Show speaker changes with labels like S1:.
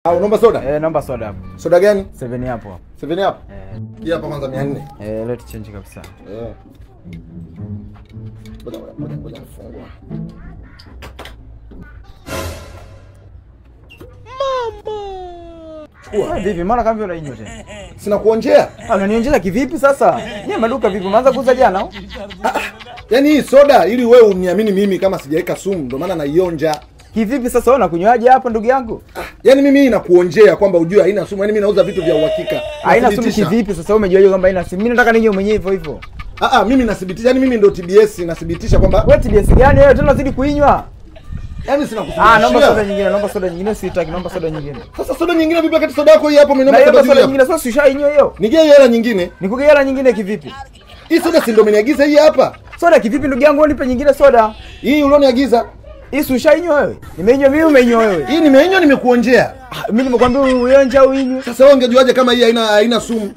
S1: Unaomba soda?
S2: Naomba soda hapo.
S1: Soda gani?
S2: 7 hapo.
S1: 7 hapo? Hii hapa kwanza 400.
S2: Let change kabisa.
S1: Ngoja nifungua.
S2: Mama. Vipi? Maana kama vile unainywa tena.
S1: Sina kuonjea.
S2: Unanionjea kivipi sasa? Ni maduka vipi? Umeanza kuuza jana au?
S1: Yaani hii soda ili wewe uniamini mimi kama sijaweka sumu ndio maana naionja.
S2: Kivipi sasa wewe unakunywaje hapa ndugu yangu?
S1: Yaani mimi inakuonjea kwamba ujue haina sumu. Yaani mimi nauza vitu vya uhakika.
S2: Haina sumu kivipi sasa wewe umejuaje kwamba haina sumu? Mimi nataka ninywe mwenyewe hivyo hivyo.
S1: Mimi nathibitisha. Yaani mimi ndio TBS nathibitisha kwamba
S2: wewe TBS gani wewe tena unazidi kuinywa?
S1: Yaani sina kusudia.
S2: Naomba soda nyingine sitaki, naomba soda nyingine.
S1: Sasa soda nyingine vipi wakati soda yako hii hapo mimi naomba
S2: soda nyingine sasa ushainywa hiyo.
S1: Nigee hela nyingine.
S2: Nikugee hela nyingine kivipi?
S1: Hii soda si ndio umeniagiza hii hapa?
S2: Soda kivipi ndugu yangu nipe nyingine soda.
S1: Hii ulioniagiza.
S2: Hii ushainywa wewe? Nimeinywa mimi umeinywa wewe.
S1: Hii nimeinywa nimekuonjea.
S2: Mimi nimekwambia uionje au uinywe.
S1: Sasa wewe ungejuaje kama hii haina sumu?